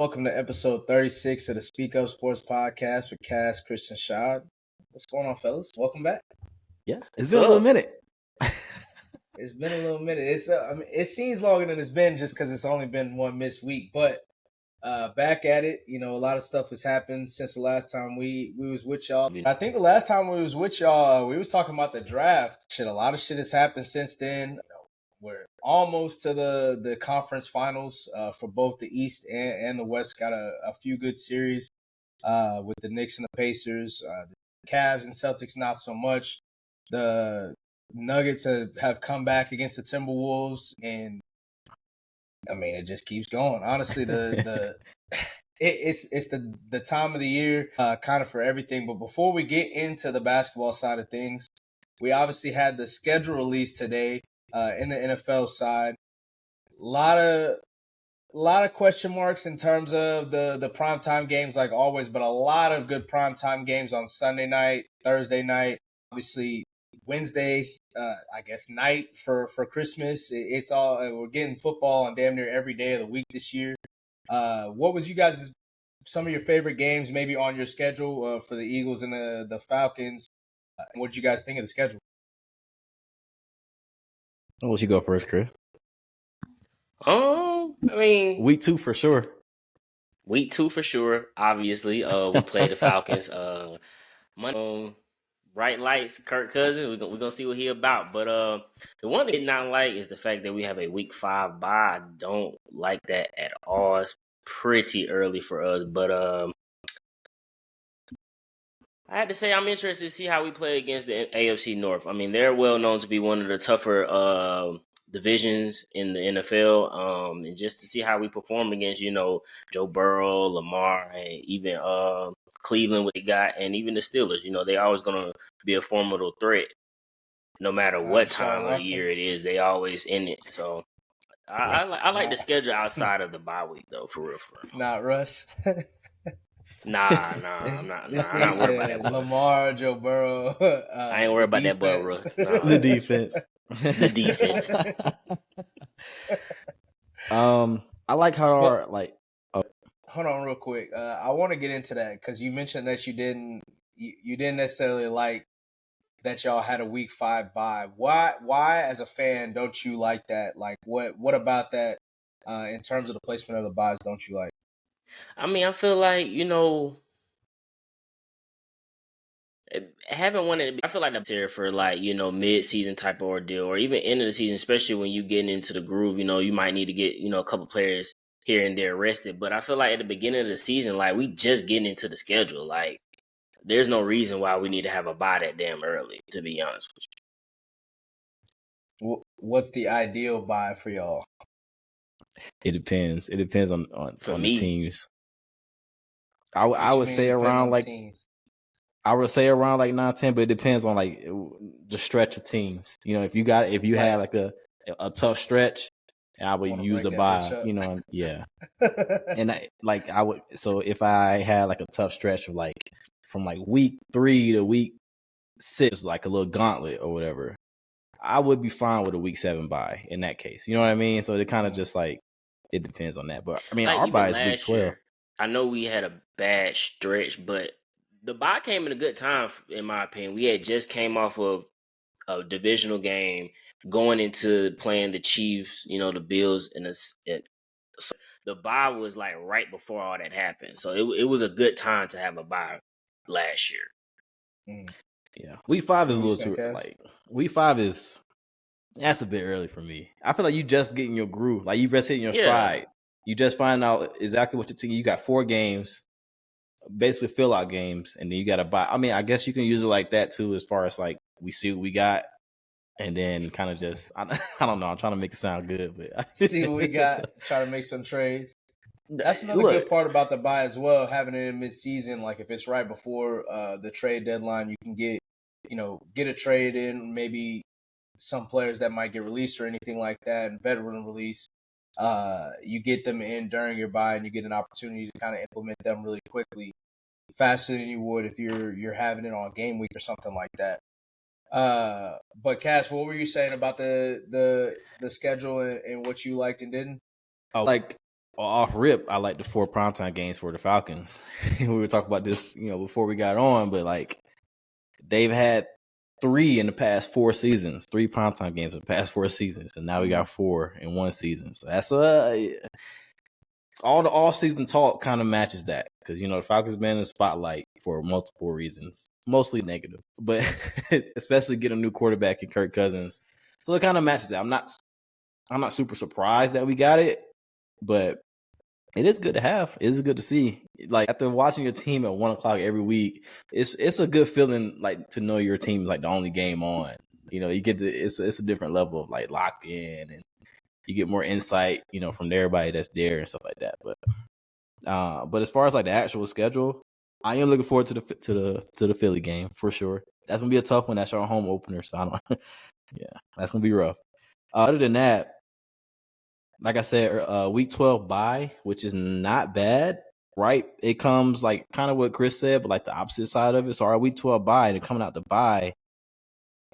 Welcome to episode 36 of the Speak Up Sports Podcast with Cass, Chris, and Shad. What's going on, fellas? Welcome back. Yeah, it's been a little minute. It's been a little minute. It seems longer than it's been just because it's only been one missed week. But back at it, a lot of stuff has happened since the last time we was with y'all. I think the last time we was with y'all, we was talking about the draft. A lot of shit has happened since then. We're almost to the conference finals for both the East and the West. Got a few good series with the Knicks and the Pacers. The Cavs and Celtics, not so much. The Nuggets have come back against the Timberwolves, and it just keeps going. Honestly, it's the time of the year kind of for everything. But before we get into the basketball side of things, we obviously had the schedule release today. In the NFL side, a lot of question marks in terms of the primetime games, like always, but a lot of good primetime games on Sunday night, Thursday night, obviously Wednesday, night for Christmas. It's all we're getting football on damn near every day of the week this year. What was you guys' some of your favorite games maybe on your schedule for the Eagles and the Falcons? What did you guys think of the schedule? I'll let you go first, Chris. Week 2 for sure. Week 2 for sure. Obviously, we play the Falcons. Monday, bright lights, Kirk Cousins. We're gonna see what he about. But the one that I did not like is the fact that we have a Week 5 bye. I don't like that at all. It's pretty early for us. But I had to say I'm interested to see how we play against the AFC North. They're well known to be one of the tougher divisions in the NFL, and just to see how we perform against, Joe Burrow, Lamar, and even Cleveland, what they got, and even the Steelers. They're always going to be a formidable threat, no matter what time of year it is. They always in it. So I like the schedule outside of the bye week, though, for real. Not Russ. Nah, I'm not worried about that. Lamar, Joe Burrow. I ain't worried about that, but Russ. Nah. The defense. The defense. I like how Hold on, real quick. I want to get into that because you mentioned that you didn't necessarily like that y'all had a Week 5 bye. Why, as a fan, don't you like that? Like, what about that in terms of the placement of the buys don't you like? I feel like, haven't wanted. I feel like I'm here for mid-season type of ordeal, or even end of the season, especially when you get into the groove. You might need to get a couple players here and there rested. But I feel like at the beginning of the season, we just getting into the schedule. There's no reason why we need to have a bye that damn early. To be honest with you, what's the ideal bye for y'all? It depends. It depends on the teams. I would say around teams? I would say around 9-10, but it depends on the stretch of teams. If you had a tough stretch, and I would use a bye. Yeah. And I would. So if I had a tough stretch of from week 3 to week 6, a little gauntlet or whatever, I would be fine with a week 7 bye in that case. You know what I mean? So it kind of just it depends on that. But our bye is week 12. Year, I know we had a bad stretch, but the bye came in a good time, in my opinion. We had just came off of a divisional game, going into playing the Chiefs, the Bills, and so the bye was right before all that happened. So it was a good time to have a bye last year. Yeah, week 5 is a little too week 5 is that's a bit early for me. I feel like you just getting your groove, you just hitting your stride. You just find out exactly what you got 4 games. Basically fill out games, and then you got to buy. I guess you can use it like that too, as far as we see what we got, and then kind of just I don't know. I'm trying to make it sound good, but see what we got. Try to make some trades. That's another good part about the buy as well. Having it in mid-season, if it's right before the trade deadline, you can get a trade in. Maybe some players that might get released or anything like that, and veteran release. You get them in during your buy, and you get an opportunity to kind of implement them really quickly, faster than you would if you're having it on game week or something like that. But Cass, what were you saying about the schedule and what you liked and didn't? Oh, off rip, I like the 4 primetime games for the Falcons. We were talking about this, before we got on, but like they've had 3 in the past 4 seasons, 3 primetime games in the past 4 seasons, and now we got 4 in 1 season. So that's all the off-season talk kind of matches that, because the Falcons been in the spotlight for multiple reasons, mostly negative, but especially getting a new quarterback in Kirk Cousins. So it kind of matches that. I'm not super surprised that we got it, but it is good to have. It is good to see. Like after watching your team at 1:00 every week, it's a good feeling, like to know your team is like the only game on. You get it's a different level of like locked in, and you get more insight, from everybody that's there and stuff like that. But as far as like the actual schedule, I am looking forward to the Philly game for sure. That's gonna be a tough one. That's our home opener, so I don't. Yeah, that's gonna be rough. Other than that, like I said, week 12 bye, which is not bad, right? It comes like kind of what Chris said, but like the opposite side of it. So our week 12 bye, and coming out the bye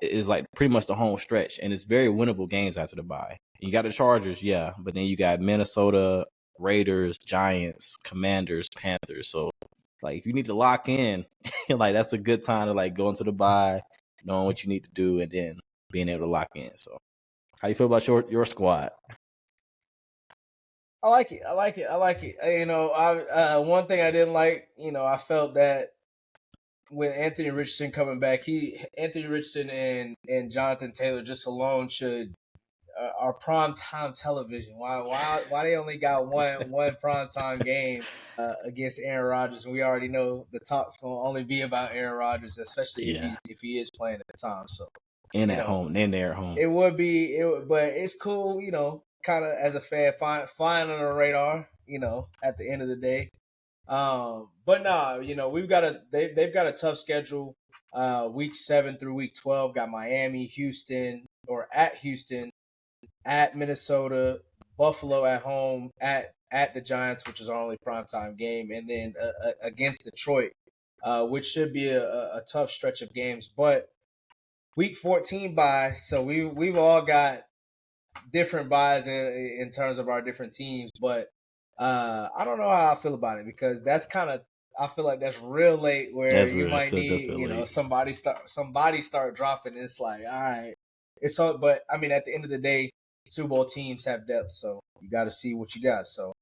is like pretty much the home stretch, and it's very winnable games after the bye. You got the Chargers, yeah, but then you got Minnesota, Raiders, Giants, Commanders, Panthers. So like if you need to lock in, like that's a good time to like go into the bye, knowing what you need to do, and then being able to lock in. So how you feel about your squad? I like it. One thing I didn't like, I felt that with Anthony Richardson coming back, Anthony Richardson and Jonathan Taylor just alone should our prime time television. Why they only got one prime time game against Aaron Rodgers, and we already know the talk's gonna only be about Aaron Rodgers, especially if he is playing at the time. So and at home, then they're at home. It would be, but it's cool, kind of as a fan, flying on the radar, at the end of the day. But nah, they've got a tough schedule. Week 7 through week 12 got Miami, Houston, at Minnesota, Buffalo at home, at the Giants, which is our only primetime game, and then against Detroit, which should be a tough stretch of games. But week 14 bye, so we've all got different buys in terms of our different teams, but I don't know how I feel about it, because that's kind of, I feel like that's real late, where you might need somebody start dropping. It's like, all right, it's so, but I mean, at the end of the day, Super Bowl teams have depth, so you got to see what you got. So,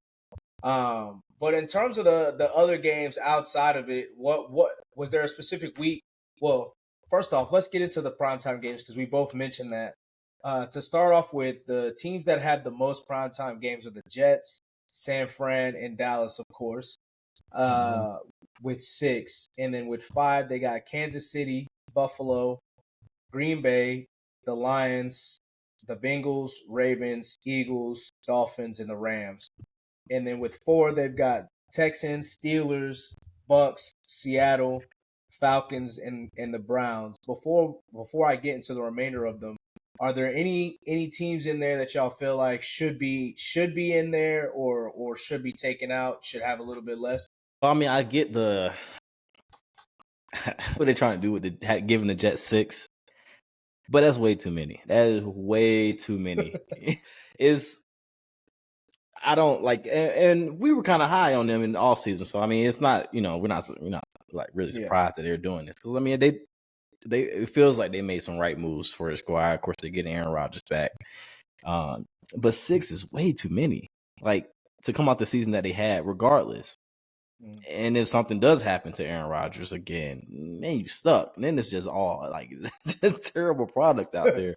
but in terms of the other games outside of it, what was there a specific week? Well, first off, let's get into the primetime games, because we both mentioned that. To start off with, the teams that had the most primetime games are the Jets, San Fran, and Dallas, of course, with 6. And then with 5, they got Kansas City, Buffalo, Green Bay, the Lions, the Bengals, Ravens, Eagles, Dolphins, and the Rams. And then with 4, they've got Texans, Steelers, Bucks, Seattle, Falcons, and the Browns. Before I get into the remainder of them, are there any teams in there that y'all feel like should be in there, or should be taken out, should have a little bit less? Well, I mean, I get what they're trying to do with giving the Jets 6, but that's way too many. That is way too many. I don't like, and we were kind of high on them in the off season, so I mean, it's not, we're not like really surprised that they're doing this, because I mean, it feels like they made some right moves for the squad. Of course, they're getting Aaron Rodgers back, but 6 is way too many. Like, to come out the season that they had, regardless. And if something does happen to Aaron Rodgers again, then you stuck. And then it's just all like just terrible product out there.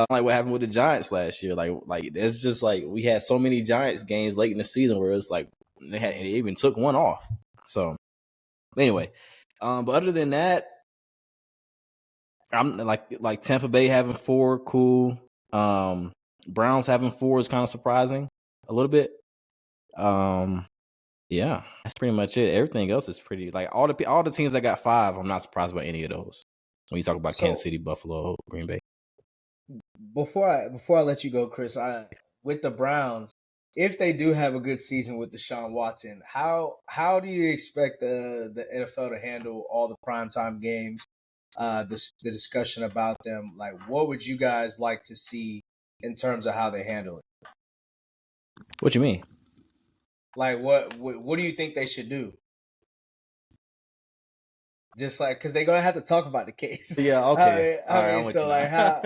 Like what happened with the Giants last year. Like it's just like we had so many Giants games late in the season where it's like they even took one off. So anyway, but other than that, I'm like Tampa Bay having 4, cool. Browns having 4 is kind of surprising a little bit. Yeah, that's pretty much it. Everything else is pretty, like all the teams that got 5. I'm not surprised by any of those. When you talk about Kansas City, Buffalo, Green Bay. Before I let you go, Chris, with the Browns, if they do have a good season with Deshaun Watson, how do you expect the NFL to handle all the primetime games? The discussion about them, like what would you guys like to see in terms of how they handle it? What you mean? Like, what do you think they should do? Just like, because they're gonna have to talk about the case. Yeah, okay. I mean, so like, how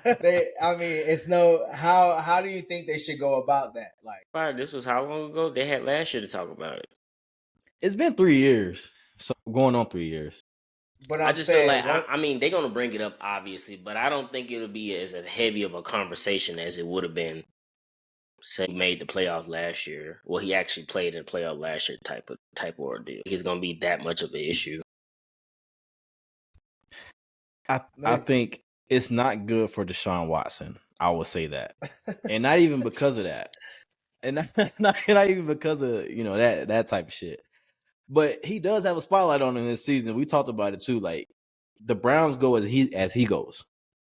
they? I mean, it's no how. How do you think they should go about that? Like, Right, this was how long ago? They had last year to talk about it. It's been 3 years, so going on 3 years. but I I'm just feel saying, like I mean they're gonna bring it up obviously, but I don't think it'll be as heavy of a conversation as it would have been. Say he made the playoffs last year. Well, he actually played in the playoff last year. Type of ordeal. It's gonna be that much of an issue. I think it's not good for Deshaun Watson. I will say that, and not even because of that, and not even because of that type of shit. But he does have a spotlight on him this season. We talked about it too. Like the Browns go as he goes,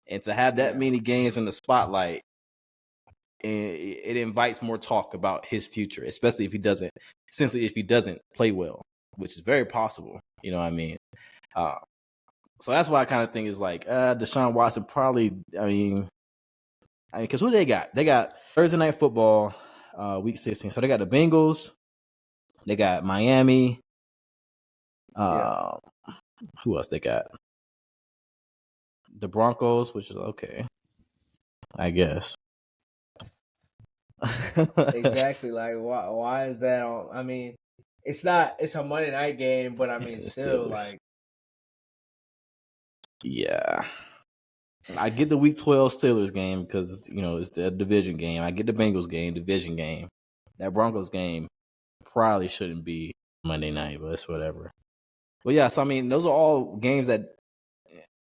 and to have that many games in the spotlight, it invites more talk about his future, especially if he doesn't play well, which is very possible. You know what I mean? So that's why I kind of think is like Deshaun Watson probably. I mean, because who they got? They got Thursday Night Football, Week 16. So they got the Bengals, they got Miami. Who else they got? The Broncos, which is okay, I guess. exactly. Like, why is that on? I mean, it's not. It's a Monday night game, but I mean, still like. Yeah. I get the Week 12 Steelers game because, it's the division game. I get the Bengals game, division game. That Broncos game probably shouldn't be Monday night, but it's whatever. But yeah, so I mean, those are all games that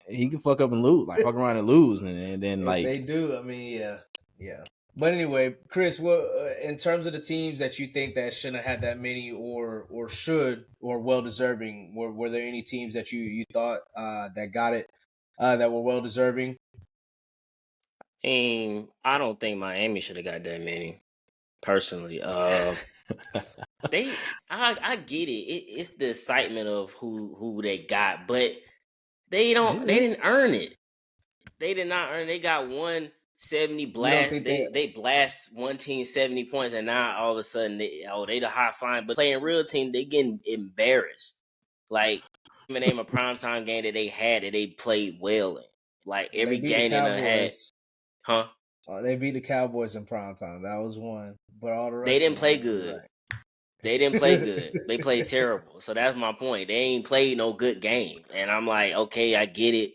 he can fuck up and lose, like fuck around and lose, and then if like they do. I mean, yeah. But anyway, Chris, what in terms of the teams that you think that shouldn't have had that many, or should, or well deserving, were there any teams that you thought that got it that were well deserving? I don't think Miami should have got that many. Personally, I get it. It's the excitement of who they got, but they didn't earn it. They did not earn. They got 170 blast. They blast one team 70 points, and now all of a sudden they the high flying. But playing real team, they getting embarrassed. Like name a primetime game that they played well in. Like every game they had, huh? They beat the Cowboys in primetime. That was one, but all the rest they didn't play good. Right. They didn't play good. They played terrible. So that's my point. They ain't played no good game, and I'm like, okay, I get it.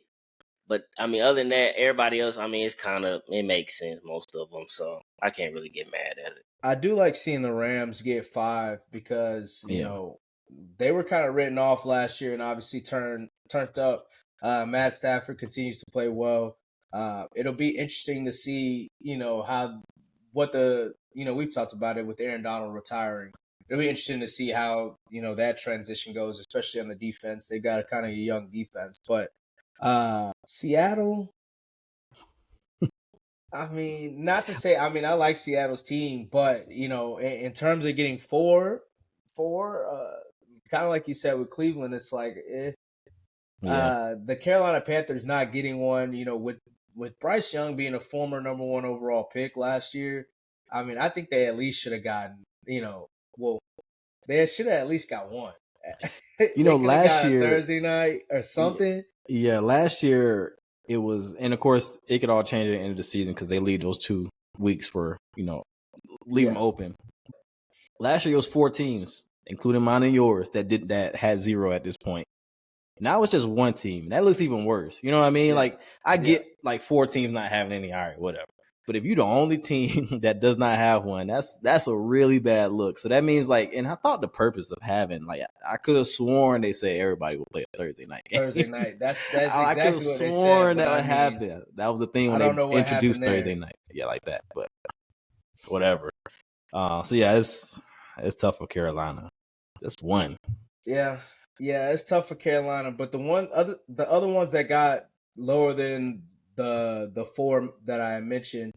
But I mean, other than that, everybody else, I mean, it makes sense, most of them. So I can't really get mad at it. I do like seeing the Rams get 5 because they were kind of written off last year and obviously turned up. Matt Stafford continues to play well. It'll be interesting to see, we've talked about it with Aaron Donald retiring. It'll be interesting to see how, that transition goes, especially on the defense. They've got a kind of a young defense, but Seattle, I mean, not to say, I mean, I like Seattle's team, but, in terms of getting four, kind of like you said with Cleveland, it's like, the Carolina Panthers not getting one, with Bryce Young being a former number 1 overall pick last year. I mean, I think they at least should have gotten, they should have at least got one. Last year, Thursday night or something. Yeah, last year it was, and of course it could all change at the end of the season because they leave those 2 weeks for leave them open. Last year it was 4 teams, including mine and yours, that had 0 at this point. Now it's just 1 team. That looks even worse. You know what I mean? Yeah. Like I get like 4 teams not having any. All right, whatever. But if you're the only team that does not have one, that's a really bad look. So that means and I thought the purpose of having I could have sworn they said everybody would play a Thursday night game. Thursday night. That's exactly I could have sworn that would happen. That was the thing when they introduced Thursday night. Yeah, like that. But whatever. So yeah, it's tough for Carolina. That's 1. Yeah, it's tough for Carolina. But the other ones that got lower than the 4 that I mentioned,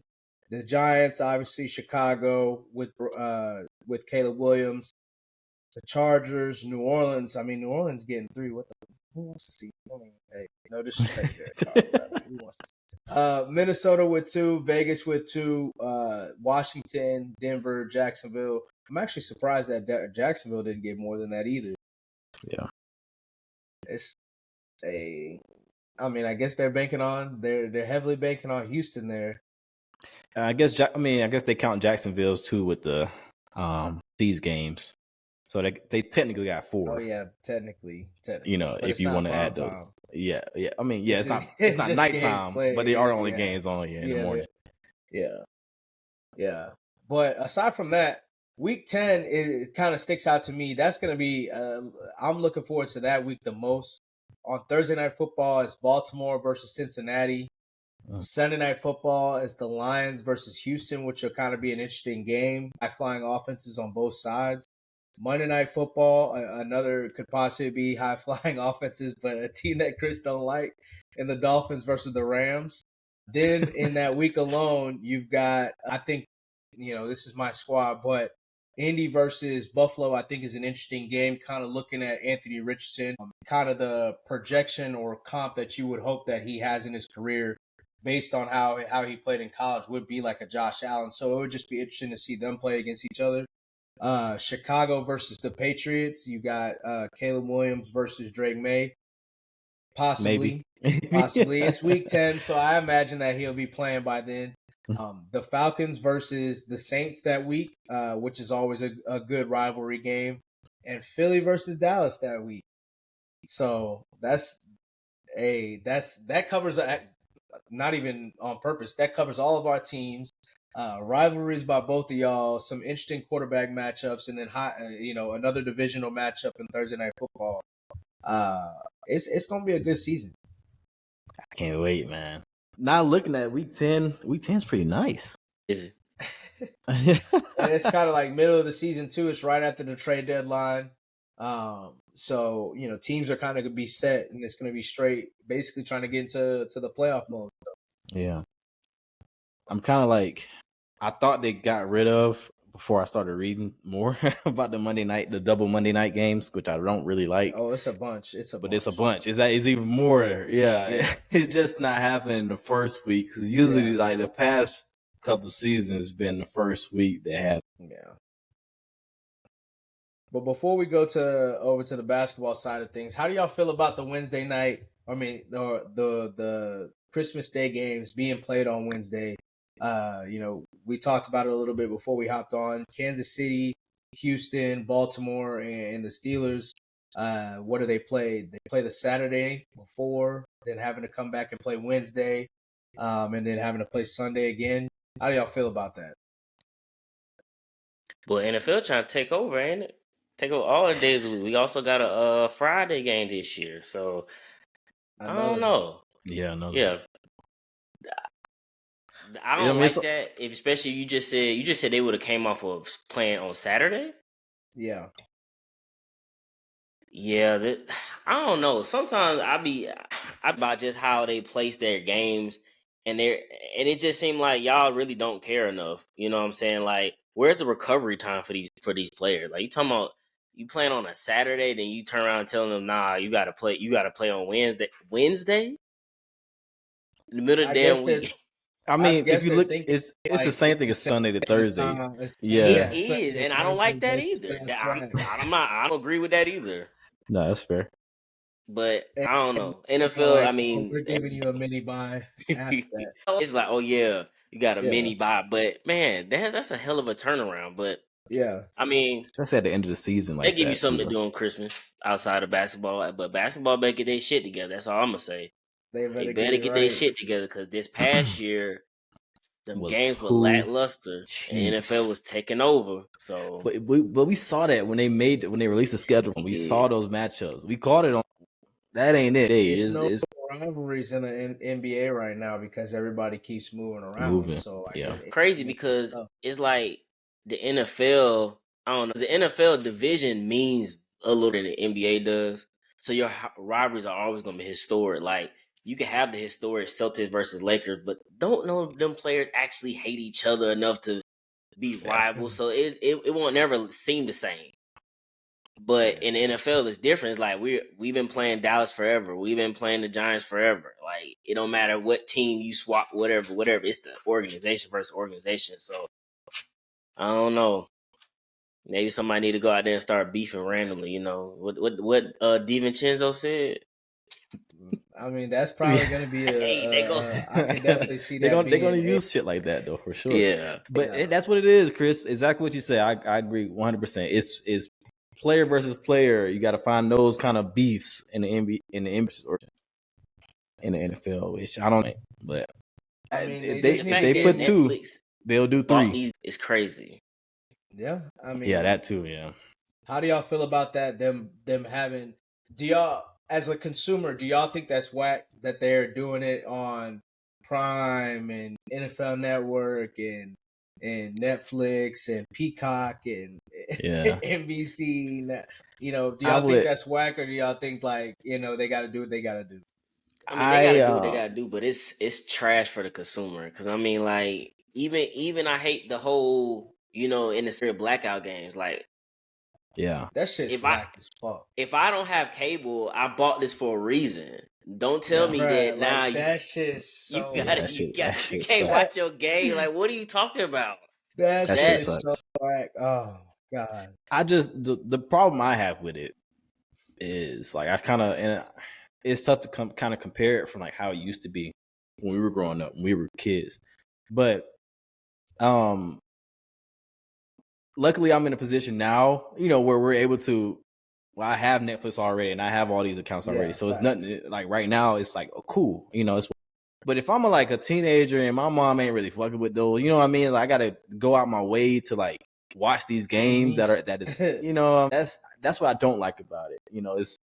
the Giants, obviously Chicago with Caleb Williams, the Chargers, New Orleans. I mean, New Orleans getting 3. Who wants to see? I mean, hey, no disrespect there. Who wants to see? Minnesota with 2, Vegas with 2, Washington, Denver, Jacksonville. I'm actually surprised that Jacksonville didn't get more than that either. Yeah. It's I guess they're heavily banking on Houston there. I guess they count Jacksonville's too with the these games. So they technically got 4. Oh yeah, technically. You know, but if you want to add those. time. Yeah. I mean, yeah, it's not just nighttime, but they are only games on in the morning. Yeah. But aside from that, Week 10 it kind of sticks out to me. That's going to be I'm looking forward to that week the most. On Thursday Night Football, it's Baltimore versus Cincinnati. Sunday Night Football is the Lions versus Houston, which will kind of be an interesting game. High-flying offenses on both sides. Monday Night Football, another could possibly be high-flying offenses, but a team that Chris don't like, and the Dolphins versus the Rams. Then in that week alone, you've got, I think, this is my squad, but Indy versus Buffalo, I think, is an interesting game, kind of looking at Anthony Richardson, kind of the projection or comp that you would hope that he has in his career based on how he played in college would be like a Josh Allen. So it would just be interesting to see them play against each other. Chicago versus the Patriots. You got Caleb Williams versus Drake May. Possibly. Possibly. It's week 10, so I imagine that he'll be playing by then. The Falcons versus the Saints that week, which is always a good rivalry game. And Philly versus Dallas that week. So that covers, not even on purpose, that covers all of our teams. Rivalries by both of y'all, some interesting quarterback matchups, and then another divisional matchup in Thursday Night Football. It's gonna be a good season. I can't wait, man. Now looking at week 10, week 10 is pretty nice. Is it? And it's kind of like middle of the season too. It's right after the trade deadline. So teams are kind of gonna be set, and it's gonna be straight, basically trying to get into the playoff mode. Yeah, I'm kind of like, I thought they got rid of before I started reading more about the double Monday night games, which I don't really like. Oh, it's a bunch. It's a bunch. It's even more. Yeah. It's just not happening the first week, because usually like the past couple seasons has been the first week that happened. Yeah. But before we go over to the basketball side of things, how do y'all feel about the Wednesday night? I mean, the Christmas Day games being played on Wednesday. We talked about it a little bit before we hopped on. Kansas City, Houston, Baltimore, and the Steelers. What do they play? They play the Saturday before, then having to come back and play Wednesday, and then having to play Sunday again. How do y'all feel about that? Well, NFL trying to take over, ain't it? Take over all the days of the week. We also got a Friday game this year, so I don't know. Yeah, Yeah, I don't like that. Especially you just said they would have came off of playing on Saturday. Yeah. Yeah, I don't know. Sometimes I be about just how they place their games, and it just seemed like y'all really don't care enough. You know what I'm saying? Like, where's the recovery time for these players? Like, you talking about you playing on a Saturday, then you turn around and tell them, nah, you gotta play on Wednesday. Wednesday? In the middle of the damn week. I mean, if you look, it's the same thing as Sunday to Thursday. It is, and I don't like that either. I don't agree with that either. No, that's fair. But I don't know. NFL, I mean, we're giving you a mini buy after that. It's like, oh yeah, you got a mini buy, but man, that's a hell of a turnaround. But yeah, I mean, especially at the end of the season, like they give you something to do on Christmas outside of basketball. But basketball better get their shit together. That's all I'm gonna say. They better get their shit together, because this past year, the games were lackluster, and NFL was taking over. So, but we saw that when they released the schedule, we saw those matchups. We called it on. That ain't it. It's rivalries in the NBA right now because everybody keeps moving around. So crazy, because it's like the NFL. I don't know. The NFL division means a little than the NBA does. So your rivalries are always going to be historic. Like, you can have the historic Celtics versus Lakers, but don't know them players actually hate each other enough to be rivals. So it won't never seem the same. But in the NFL, it's different. It's like we've been playing Dallas forever. We've been playing the Giants forever. Like, it don't matter what team you swap, whatever. It's the organization versus organization. So I don't know. Maybe somebody need to go out there and start beefing randomly. You know what DiVincenzo said. I mean, that's probably gonna be I can definitely see they're that gonna use shit like that though for sure. Yeah, but that's what it is, Chris. Exactly what you say. I agree 100%. It's player versus player. You got to find those kind of beefs in the NBA, in the NBA or in the NFL, which I don't know. But I mean, if they put two, they'll do three. It's crazy. Yeah, I mean, yeah, that too. Yeah. How do y'all feel about that? Them having? Do y'all, as a consumer, do y'all think that's whack that they're doing it on Prime and NFL Network and Netflix and Peacock and NBC? You know, do y'all think that's whack, or do y'all think like they got to do what they got to do? I mean, they gotta do what they gotta do, but it's trash for the consumer. Because I mean, like even I hate the whole in the series blackout games. Like, yeah, that shit's whack as fuck. If I don't have cable, I bought this for a reason. Don't tell me that now. That shit's so you can't watch your game. Like, what are you talking about? That shit is so whack. Oh god. The problem I have with it is like it's tough to kind of compare it from like how it used to be when we were growing up, when we were kids. But luckily I'm in a position now, where we're able to. Well, I have Netflix already, and I have all these accounts already, so it's nothing. Like right now, it's like cool, it's. But if I'm a teenager and my mom ain't really fucking with those, you know what I mean? Like, I gotta go out my way to like watch these games that is, that's what I don't like about it. It's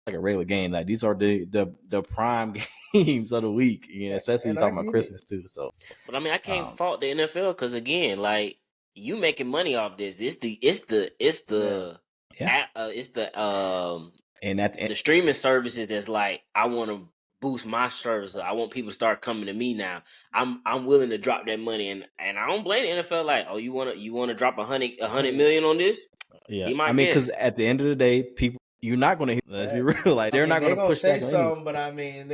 like a regular game. Like these are the prime games of the week, especially talking about Christmas too. So, but I mean, I can't fault the NFL because again, like you making money off this. It's the and that's the streaming services that's like, I want to boost my service. I want people to start coming to me now. I'm willing to drop that money, and I don't blame the NFL. Like, oh, you want to drop $100 million on this? Yeah, I mean, because at the end of the day, people, you're not going to. Let's be real. Like they're not going to push say something, but I mean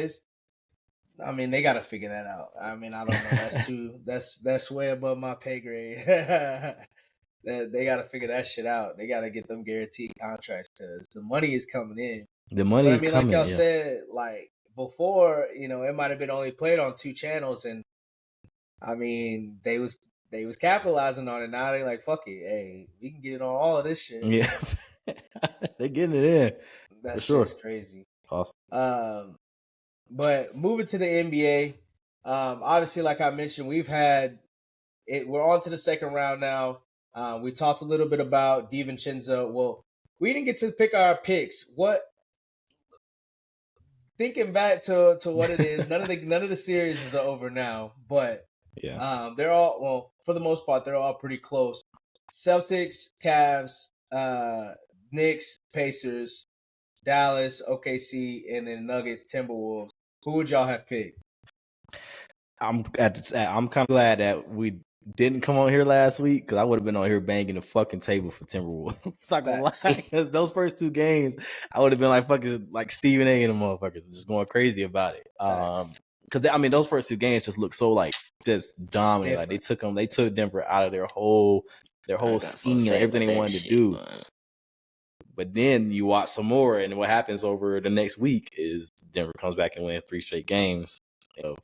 they got to figure that out. I mean, I don't know. That's way above my pay grade. They got to figure that shit out. They got to get them guaranteed contracts because the money is coming in. The money is coming. Like y'all said, like before, it might have been only played on 2 channels, and I mean they was capitalizing on it. Now they like, fuck it, hey, we can get it on all of this shit. Yeah, they're getting it in. That's just crazy. Awesome. But moving to the NBA, obviously, like I mentioned, we've had it. We're on to the second round now. We talked a little bit about DiVincenzo. Well, we didn't get to pick our picks. Thinking back to what it is, none of the series are over now, but they're all, for the most part, they're all pretty close. Celtics, Cavs, Knicks, Pacers, Dallas, OKC, and then Nuggets, Timberwolves. Who would y'all have picked? I'm kind of glad that we didn't come on here last week because I would have been on here banging the fucking table for Timberwolves. It's not gonna lie, because those first 2 games, I would have been like fucking like Stephen A. and the motherfuckers just going crazy about it. Because I mean, those first 2 games just look so like just dominant. Like they took Denver out of their whole scheme and everything they wanted to do. Man. But then you watch some more, and what happens over the next week is Denver comes back and wins 3 straight games of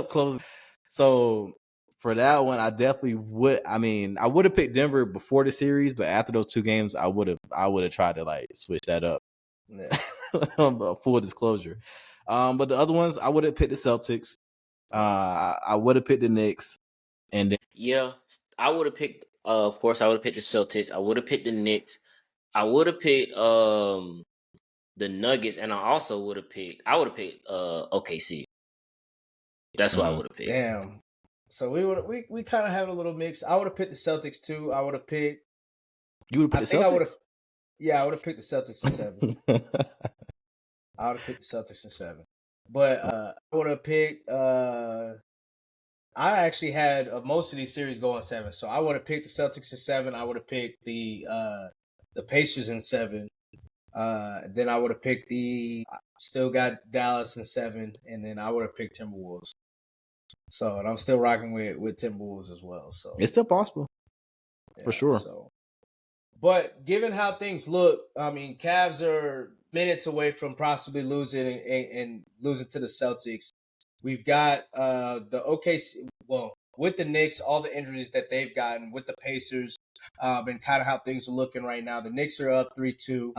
closing. So for that one, I definitely would. I mean, I would have picked Denver before the series, but after those 2 games, I would have tried to like switch that up. Yeah. Full disclosure. But the other ones, I would have picked the Celtics. I would have picked the Knicks, and then I would have picked. Of course, I would have picked the Celtics. I would have picked the Knicks. I would have picked the Nuggets, and I also would have picked. I would have picked OKC. That's what I would have picked. Damn. So we kind of have a little mix. I would have picked the Celtics too. I would have picked. You would have picked the Celtics? I would have picked the Celtics in 7. I would have picked the Celtics in 7. But I would have picked. I actually had most of these series going 7, so I would have picked the Celtics in 7. I would have picked the Pacers in 7. Then I would have picked still got Dallas in 7, and then I would have picked Timberwolves. So, and I'm still rocking with Timberwolves as well. So it's still possible, for sure. So But given how things look, I mean, Cavs are minutes away from possibly losing and losing to the Celtics. We've got the OKC. Well, with the Knicks, all the injuries that they've gotten with the Pacers, and kind of how things are looking right now. The Knicks are up 3-2.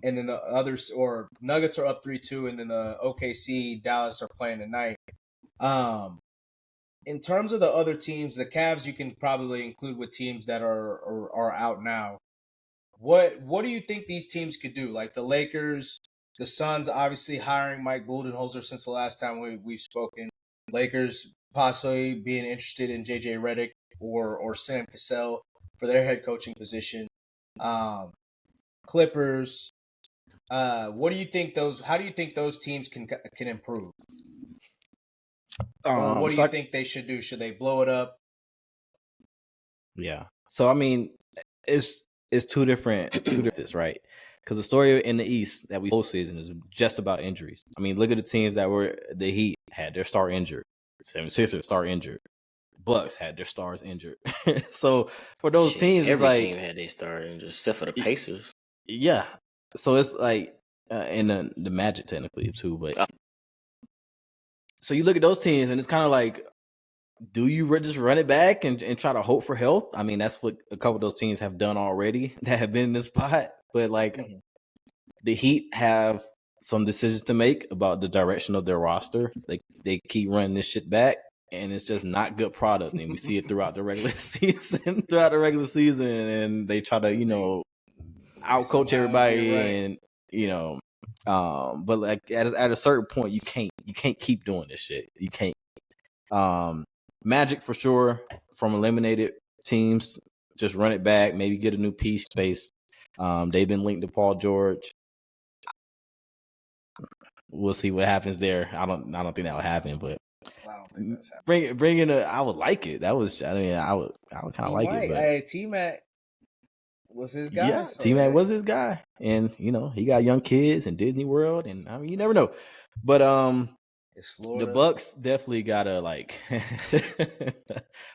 And then the others or Nuggets are up 3-2, and then the OKC, Dallas are playing tonight. In terms of the other teams, the Cavs you can probably include with teams that are out now. What do you think these teams could do? Like the Lakers, the Suns, obviously hiring Mike Budenholzer since the last time we've spoken. Lakers possibly being interested in JJ Redick or Sam Cassell for their head coaching position. Clippers. What do you think those? How do you think those teams can improve? Or what do you think they should do? Should they blow it up? Yeah. So I mean, it's two different right? Because the story in the East that we postseason is just about injuries. I mean, look at the teams that were the Heat had their star injured, 76ers star injured, Bucks had their stars injured. So for those teams, every it's like team had their star injured except for the Pacers. Yeah. So it's like and the Magic technically too, but so you look at those teams and it's kind of like, do you just run it back and try to hope for health? I mean, that's what a couple of those teams have done already that have been in this spot. But like the Heat have some decisions to make about the direction of their roster. They keep running this shit back, and it's just not good product. And we see it throughout the regular season. And they try to outcoach everybody, and but like at a certain point, you can't keep doing this shit. You can't. Magic for sure from eliminated teams, just run it back, maybe get a new piece space. They've been linked to Paul George. We'll see what happens there. I don't think that would happen, but I don't think that's happening. Bring in I would like it. I would kind of like it. But hey, T-Mac was his guy. Yeah, T-Mac was his guy, and he got young kids in Disney World, and I mean, you never know. But the Bucks definitely gotta like.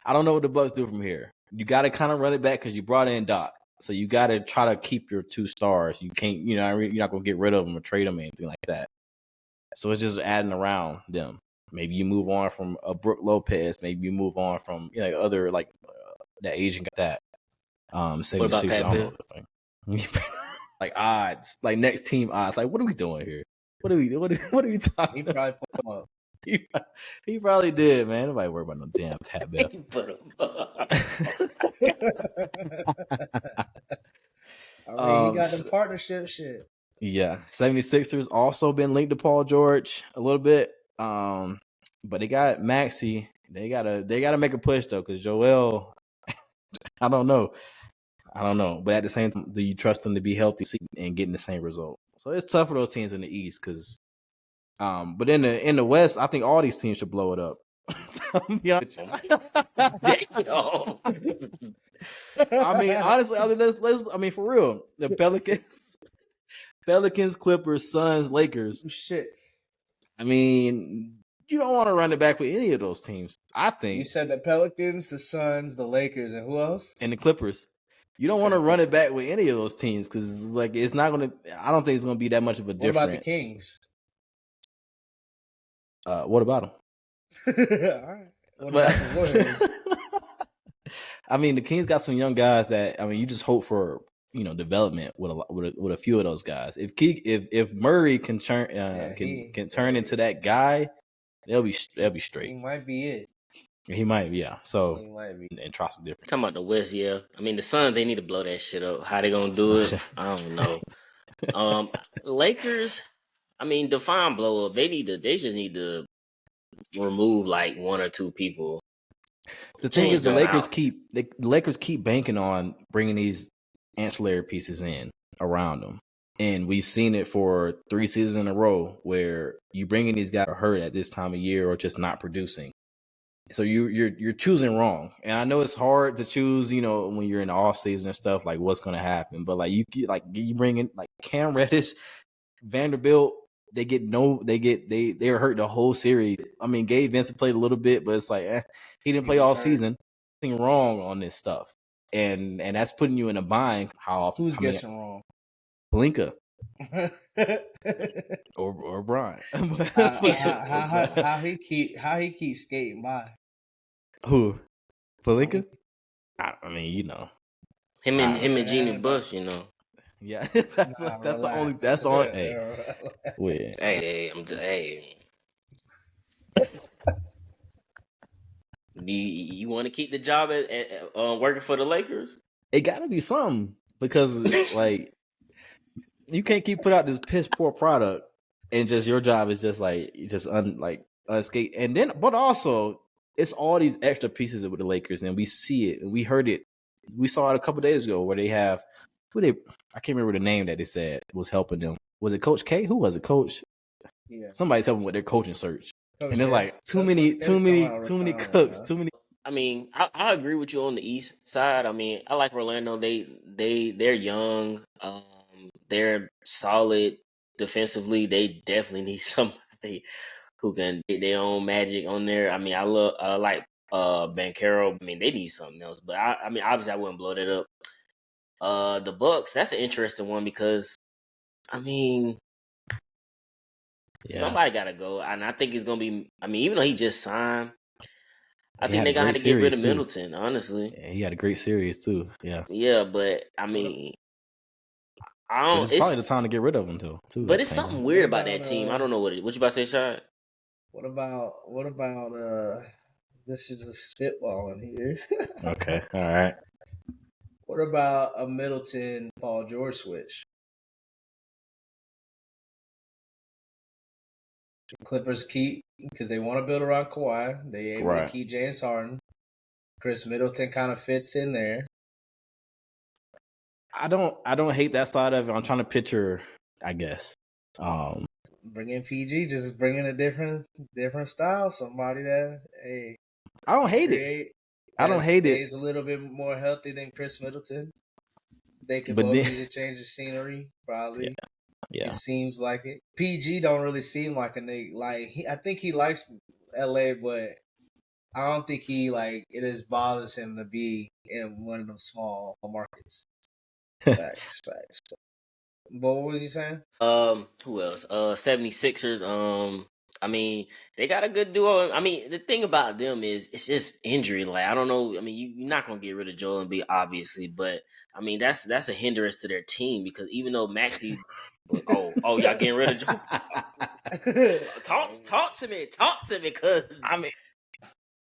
I don't know what the Bucks do from here. You gotta kind of run it back because you brought in Doc, so you gotta try to keep your two stars. You can't, you're not gonna get rid of them or trade them or anything like that. So it's just adding around them. Maybe you move on from a Brook Lopez. Maybe you move on from other like that Asian got that. What about Pat like odds, like next team odds. Like, what are we doing here? What are we talking? He probably put him up. He probably did, man. Nobody worry about no damn Pat Bev. I mean, he got them partnership shit. Yeah, 76ers also been linked to Paul George a little bit, but they got Maxey. They gotta make a push though, because Joel, I don't know, but at the same time, do you trust them to be healthy and getting the same result? So it's tough for those teams in the East, because, but in the West, I think all these teams should blow it up. I mean, honestly, I mean, for real, the Pelicans, Clippers, Suns, Lakers. Shit. I mean, you don't want to run it back with any of those teams. I think you said the Pelicans, the Suns, the Lakers, and who else? And the Clippers. You don't want to run it back with any of those teams because like it's not gonna. I don't think it's gonna be that much of a difference. What about the Kings? What about them? All right. What about the Warriors? I mean, the Kings got some young guys that you just hope for development with a few of those guys. If Murray can turn can turn into that guy, they'll be straight. He might be it. He might, yeah. So and try some different. Talking about the West, yeah. I mean, the Suns, they need to blow that shit up. How they gonna do it? I don't know. Lakers, I mean, define blow up. They just need to remove like one or two people. The thing is, the Lakers keep banking on bringing these ancillary pieces in around them, and we've seen it for 3 seasons in a row where you bring in these guys who are hurt at this time of year or just not producing. So you're choosing wrong, and I know it's hard to choose. When you're in the off season and stuff, like what's going to happen. But you bring in like Cam Reddish, Vanderbilt. They were hurt the whole series. I mean, Gabe Vincent played a little bit, but it's like he didn't play all season. Nothing wrong on this stuff. and that's putting you in a bind. How often? Who's guessing wrong? Blinka. or Brian. How he keeps skating by? Who? Palinka? I mean, you know. Him and Genie Bush, you know. Yeah, that's the only. That's the only. Hey, hey. Do you want to keep the job at working for the Lakers? It got to be something because like you can't keep put out this piss poor product and just your job is just like unscathed. And then, but also it's all these extra pieces with the Lakers, and we see it and we heard it. We saw it a couple days ago where they have I can't remember the name that they said was helping them. Was it Coach K? Who was it? Coach? Yeah. Somebody's helping with their coaching search. Coach and it's like too many cooks, too many. I mean, I agree with you on the East side. I mean, I like Orlando. They're young. They're solid defensively. They definitely need somebody who can get their own magic on there. I mean, I like Banchero. I mean, they need something else. But I mean, obviously, I wouldn't blow that up. The Bucks. That's an interesting one because, I mean, somebody got to go, and I think it's gonna be. I mean, even though he just signed. I think they're gonna have to get rid of Middleton, honestly. Yeah, he had a great series too. Yeah. Yeah, but I mean, I don't. But it's probably the time to get rid of him too. But it's something weird about that team. I don't know what you about to say, Shad? What about this is just spitballing here. Okay, all right. What about a Middleton Paul George switch? The Clippers keep because they want to build around Kawhi. They able to keep James Harden. Chris Middleton kind of fits in there. I don't hate that side of it. I'm trying to picture, I guess. Bring in PG, just bring in a different style. Somebody that I don't hate it. I don't hate it. He's a little bit more healthy than Chris Middleton. They could both use a change of scenery, probably. Yeah. It seems like it. PG don't really seem like a nigga. Like I think he likes LA, but I don't think he it just bothers him to be in one of them small markets. Facts. But what was you saying? Who else? 76ers. I mean, they got a good duo. I mean, the thing about them is it's just injury. Like, I don't know. I mean, you're not gonna get rid of Joel Embiid, obviously, but I mean that's a hindrance to their team because even though Maxey, y'all getting rid of Joel? Talk to me, because I mean,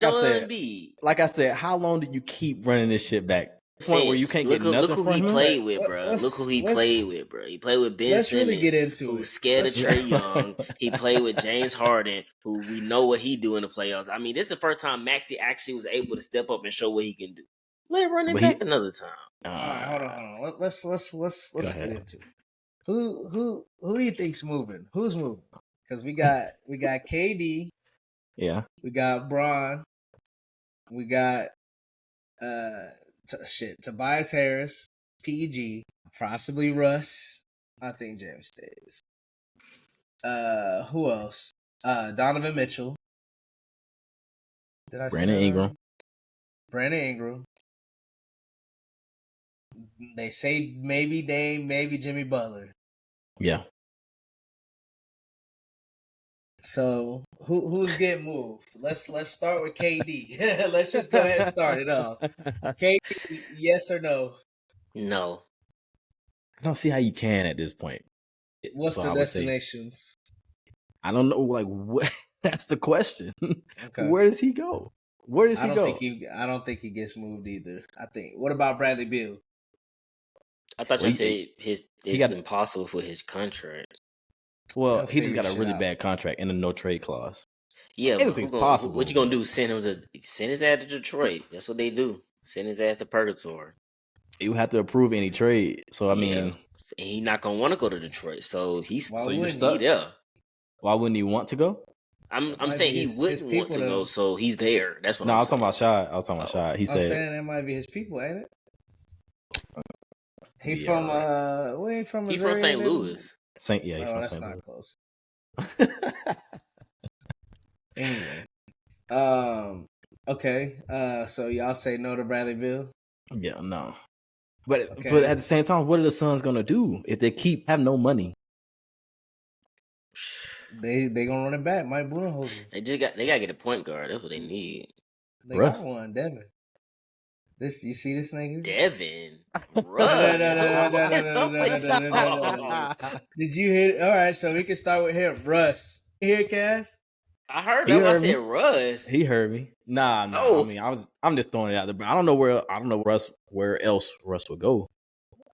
Joel Embiid. Like I said, how long do you keep running this shit back? Point where you can't get nothing look who from he him? played with, bro. Look who he played with, bro. He played with Ben Let's Simmons, really get into who's scared of Trae Young. He played with James Harden, who we know what he do in the playoffs. I mean, this is the first time Maxey actually was able to step up and show what he can do. Let him run it back another time. All right, hold on. Let's get into it. Who do you think's moving? Who's moving? Because we got KD. Yeah. We got Bron. We got Tobias Harris, PG, possibly Russ. I think James stays. Who else? Donovan Mitchell. Did I say Brandon Ingram? Brandon Ingram. They say maybe Dame, maybe Jimmy Butler. Yeah. So who's getting moved? Let's start with KD. Let's just go ahead and start it off. KD, yes or no? No. I don't see how you can at this point. What's the destinations? I don't know. Like, what? That's the question. Okay. Where does he go? Where does he go? I don't think he gets moved either. I think. What about Bradley Beal? I thought you said it's impossible for his contract. Well, he just got a really bad contract and a no trade clause. Yeah, anything's possible. What you gonna do? Send his ass to Detroit? That's what they do. Send his ass to purgatory. You have to approve any trade. So I mean, he's not gonna want to go to Detroit. So you're stuck. Why wouldn't he want to go? I'm saying he wouldn't want to go. So he's there. That's what. No, I was talking about Shad. He said, "I'm saying that might be his people, ain't it?" He's from where he from? He's from St. Louis. That's not close. Anyway, okay. So y'all say no to Bradley Beal? Yeah, no. But at the same time, what are the Suns gonna do if they have no money? They gonna run it back. Mike Budenholzer. They gotta get a point guard. That's what they need. They got one, Devin. You see this nigga? Devin. Russ. Did you hear it? All right, so we can start with him. Russ. You hear Cass? I heard him. I said Russ. He heard me. Nah. Oh. I mean, I'm just throwing it out there, but I don't know where else Russ would go.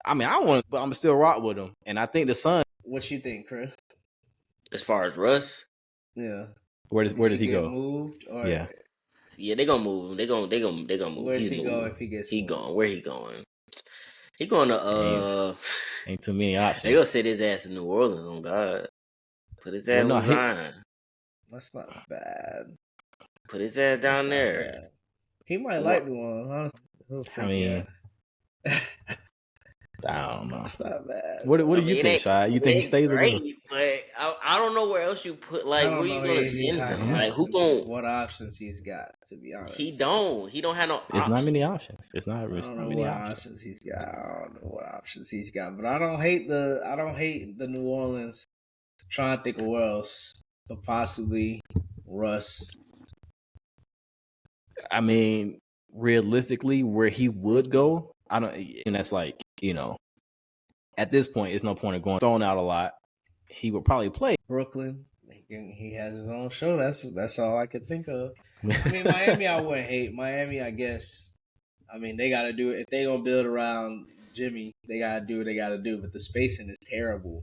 I mean, I want, but I'm still rock with him, and I think the Suns. What you think, Chris? As far as Russ, yeah. Where does he go? Moved? Or... Yeah, they gonna move him. They gonna move. Where's he go if he gets? He going. Where he going? He going to Ain't too many options. They gonna sit his ass in New Orleans. On God, put his ass in Zion. That's not bad. Put his ass down there. He might like New Orleans. Honestly. I mean, I don't know. It's not bad. What do you think, Shy? You think he stays great, but I don't know where else you put. Like, where you gonna send him? Like, who gonna? What options he's got? To be honest, he don't have no. It's not many options. It's not many options he's got. I don't know what options he's got, but I don't hate the New Orleans. I'm trying to think of where else, but possibly Russ. I mean, realistically, where he would go, I don't. And that's like, at this point, it's no point of going throwing out a lot. He would probably play Brooklyn. He has his own show. That's all I could think of. I mean, Miami, I wouldn't hate. Miami, I guess. I mean, they got to do it. If they gonna build around Jimmy, they got to do what they got to do. But the spacing is terrible.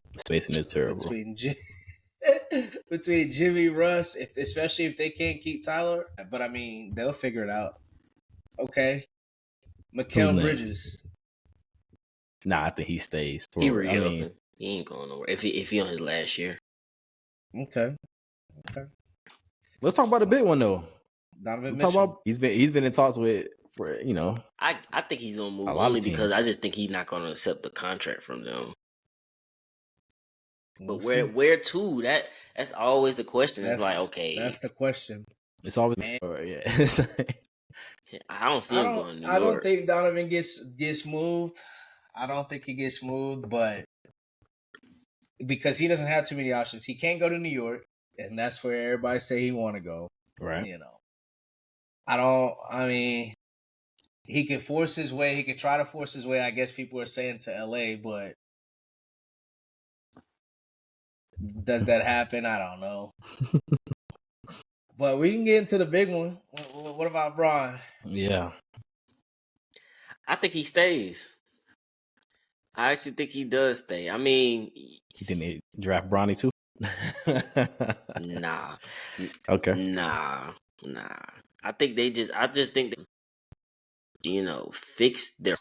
Between Jimmy, Russ, especially if they can't keep Tyler. But I mean, they'll figure it out. Okay, Mikal Bridges. Nah, I think he stays. He ain't going nowhere. If he on his last year. Okay. Let's talk about the big one though. Donovan Mitchell. He's been in talks with for. I think he's gonna move only because I just think he's not gonna accept the contract from them. But where to? That's always the question. It's like, okay, that's the question. It's always I don't see him going to New York. I don't think Donovan gets moved. I don't think he gets moved, but because he doesn't have too many options, he can't go to New York, and that's where everybody say he want to go. Right. I mean, he could force his way. He could try to force his way. I guess people are saying to LA, but does that happen? I don't know. But we can get into the big one. What about Bron? Yeah. I think he stays. I actually think he does stay. I mean, he didn't draft Bronny too. Nah. Okay. Nah. I just think that, fix their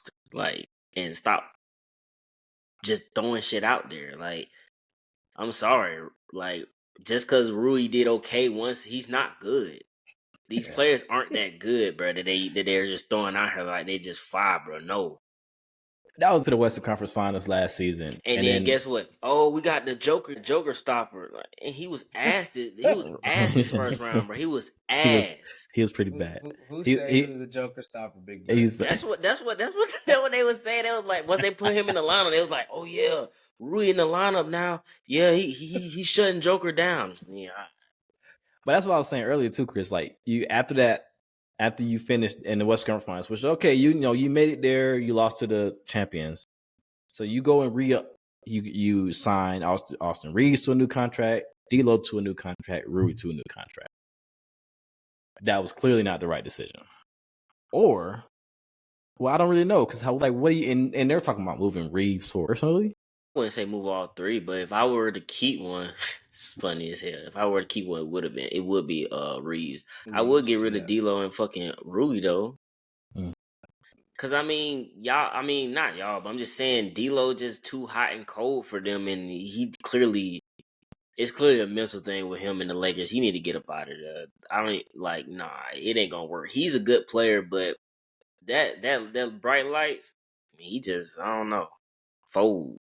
and stop just throwing shit out there. Like, I'm sorry, just because Rui did okay once, he's not good. These players aren't that good, bro. That they're just throwing out here like they just fire, bro. No. That was to the Western Conference Finals last season, and then guess what? Oh, we got the Joker stopper, and he was ass. He was ass this first round, bro. He was ass. He was pretty bad. Who said he was the Joker stopper, big bro? That's what they was saying. They was like, once they put him in the lineup, they was like, oh yeah, Rui in the lineup now. Yeah, he's shutting Joker down. Yeah. But that's what I was saying earlier too, Chris. Like after you finished in the Western Conference Finals, which okay, you made it there, you lost to the champions, so you go and you sign Austin Reeves to a new contract, D'Lo to a new contract, Rui to a new contract. That was clearly not the right decision. Or, well, I don't really know because what do you and they're talking about moving Reeves for personally. I wouldn't say move all three, but if I were to keep one, it's funny as hell. If I were to keep one, it would be Reeves. I would get rid of D'Lo and fucking Rui though. Cause not y'all, but I'm just saying D'Lo just too hot and cold for them, and it's clearly a mental thing with him and the Lakers. He need to get up out of there. It ain't gonna work. He's a good player, but that bright lights, he just, I don't know, fold.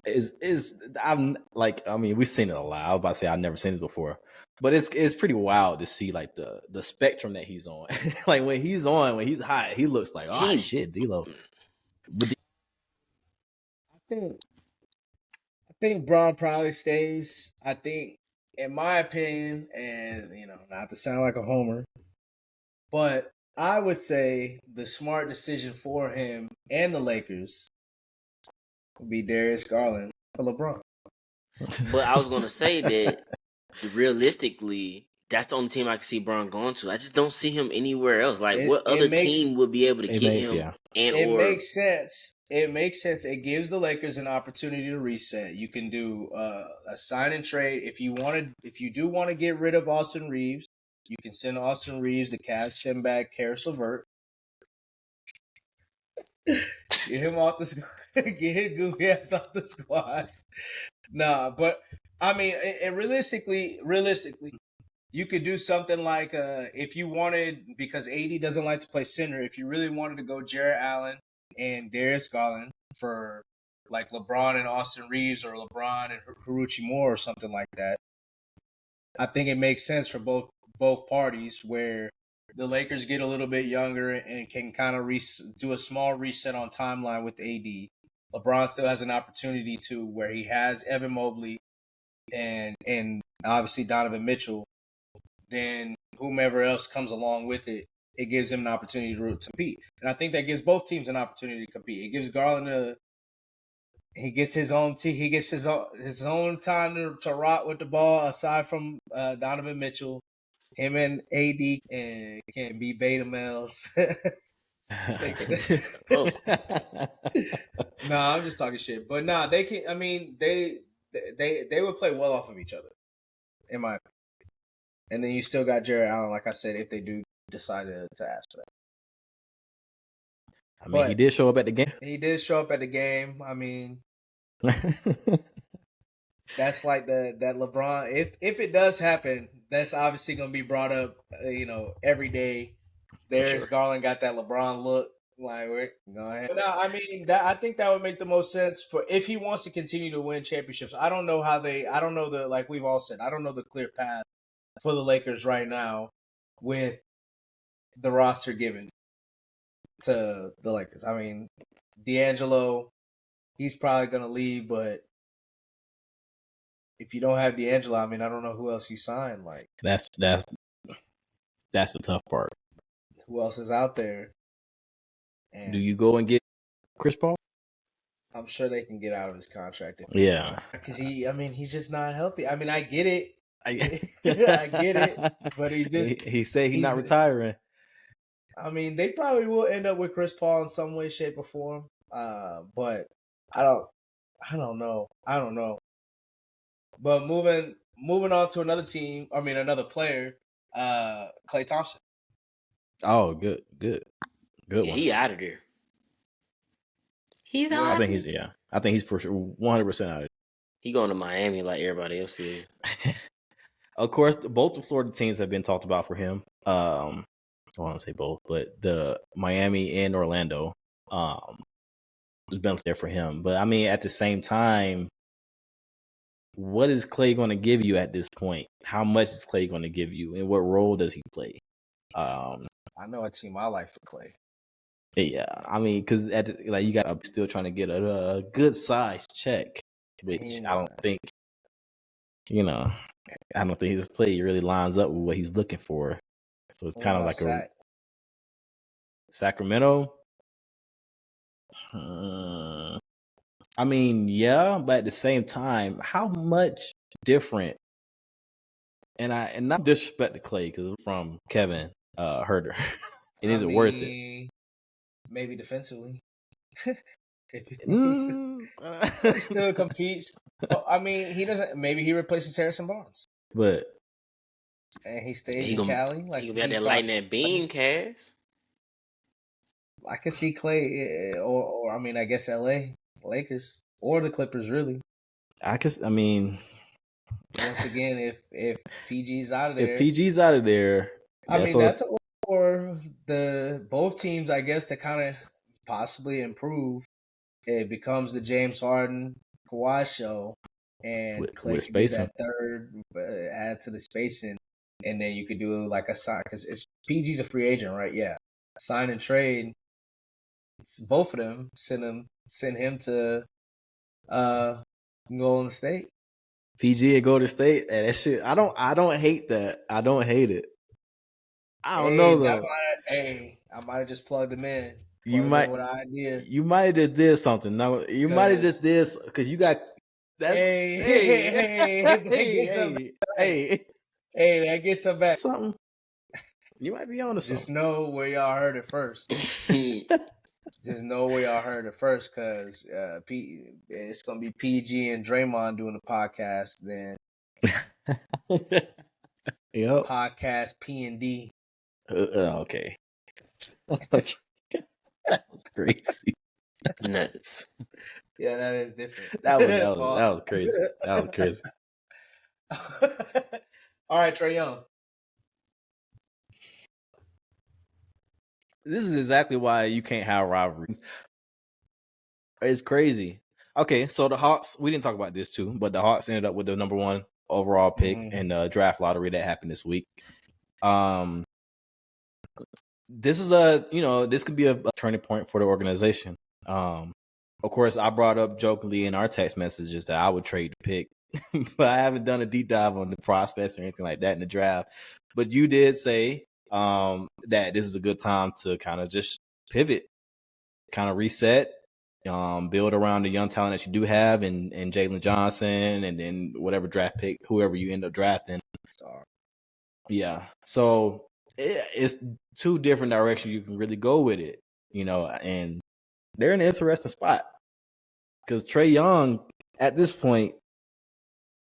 We've seen it a lot. I was about to say I've never seen it before, But it's pretty wild to see like the spectrum that he's on. Like when he's hot, he looks like shit, D-Lo. But I think Braun probably stays. I think, in my opinion, and not to sound like a homer, but I would say the smart decision for him and the Lakers would be Darius Garland for LeBron. But I was gonna say that realistically, that's the only team I can see Braun going to. I just don't see him anywhere else. Like, what other team would be able to get him? Yeah. It makes sense. It makes sense. It gives the Lakers an opportunity to reset. You can do a sign and trade if you wanted. If you do want to get rid of Austin Reeves, you can send Austin Reeves. The Cavs send back Karis LeVert. Get him off the squad. Get his goofy ass off the squad. Nah, but I mean, and realistically, you could do something like if you wanted, because AD doesn't like to play center. If you really wanted to go Jarrett Allen and Darius Garland for like LeBron and Austin Reeves, or LeBron and Haruchi Moore, or something like that, I think it makes sense for both parties, where the Lakers get a little bit younger and can kind of do a small reset on timeline with AD. LeBron still has an opportunity to, where he has Evan Mobley and obviously Donovan Mitchell. Then whomever else comes along with it, it gives him an opportunity to compete. And I think that gives both teams an opportunity to compete. It gives Garland he gets his own he gets his own time to rock with the ball, aside from Donovan Mitchell. Him and AD can be beta males. Oh. Nah, I'm just talking shit. But nah, they can. I mean, they would play well off of each other, in my opinion. And then you still got Jarrett Allen, like I said, if they do decide to ask for that. I mean, he did show up at the game. He did show up at the game. I mean, that's like that LeBron. If it does happen, that's obviously going to be brought up, every day. There's Garland got that LeBron look. Like, go ahead. No, I mean, I think that would make the most sense for if he wants to continue to win championships. I don't know like we've all said, I don't know the clear path for the Lakers right now with the roster given to the Lakers. I mean, D'Angelo, he's probably going to leave, but if you don't have D'Angelo, I mean, I don't know who else you sign. Like, that's the tough part. Who else is out there? And do you go and get Chris Paul? I'm sure they can get out of his contract. Yeah, because he's just not healthy. I mean, I get it. I get it, but he said he's not retiring. I mean, they probably will end up with Chris Paul in some way, shape, or form. But I don't know. But moving on to another team. I mean, another player. Klay Thompson. Oh, good one. He out of there. He's out. I think he's for sure 100% out of there. He going to Miami like everybody else is. Of course, both the Florida teams have been talked about for him. I want to say both, but the Miami and Orlando has been there for him. But I mean, at the same time, what is Klay going to give you at this point? How much is Klay going to give you, and what role does he play? I know a team I like for Klay. Yeah, I mean, because you got still trying to get a good size check, which I don't think, I don't think his play really lines up with what he's looking for. So it's kind of like a Sacramento. I mean, yeah, but at the same time, how much different? And not disrespect to Klay because I'm from Kevin Herter. Is it worth it? Maybe defensively. He still competes. I mean, he doesn't. Maybe he replaces Harrison Barnes. And he stays in Cali. Like, he gonna be out there lighting that beam, Cass. I could see Klay, or I mean, I guess LA Lakers or the Clippers. Really, once again, if PG's out of there, I mean, that's for the both teams, I guess, to kind of possibly improve. It becomes the James Harden Kawhi show, and with Klay could be spacing. that third, add to the spacing, and then you could do like a sign because it's PG's a free agent, right? Yeah, sign and trade. It's both of them. Send him to Golden State. PG and Golden State, and that shit. I don't hate that. I don't hate it. I don't know though. I might have just plugged them in. You might with an idea. You might have just did something. No, you might have just did because you got. That's hey, that gets some back. Something. You might be on to something. Just know where y'all heard it first. Just know where y'all heard it first, because it's gonna be PG and Draymond doing the podcast. Then, yep. Podcast P&D. Okay. That was crazy. Nuts. Yeah, that is different. That was crazy. That was crazy. All right, Trae Young. This is exactly why you can't have rivalries. It's crazy. Okay, so the Hawks, we didn't talk about this too, but the Hawks ended up with the number 1 overall pick in the draft lottery that happened this week. This is this could be a turning point for the organization. Of course, I brought up jokingly in our text messages that I would trade the pick, but I haven't done a deep dive on the prospects or anything like that in the draft. But you did say that this is a good time to kind of just pivot, kind of reset, build around the young talent that you do have, and Jalen Johnson, and then whatever draft pick, whoever you end up drafting. Yeah, so it's 2 different directions you can really go with it, and they're in an interesting spot because Trae Young at this point,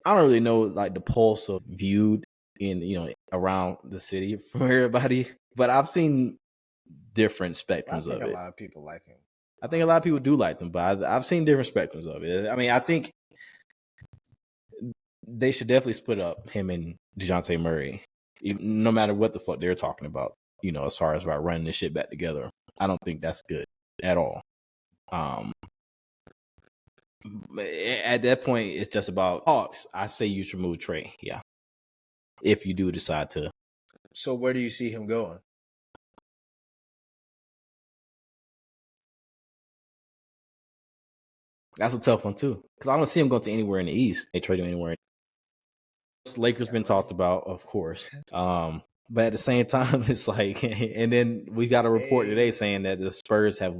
I don't really know like the pulse of viewed in around the city from everybody, but I've seen different spectrums of it. I think a lot of people like him. I think a lot of people do like them, but I've seen different spectrums of it. I mean, I think they should definitely split up him and DeJounte Murray, no matter what the fuck they're talking about. As far as about running this shit back together, I don't think that's good at all. At that point, it's just about Hawks. I say you should move Trae. Yeah, if you do decide to. So where do you see him going? That's a tough one too, because I don't see him going to anywhere in the East. They trade him anywhere. Lakers been talked about, of course. But at the same time, it's like, and then we got a report today saying that the Spurs have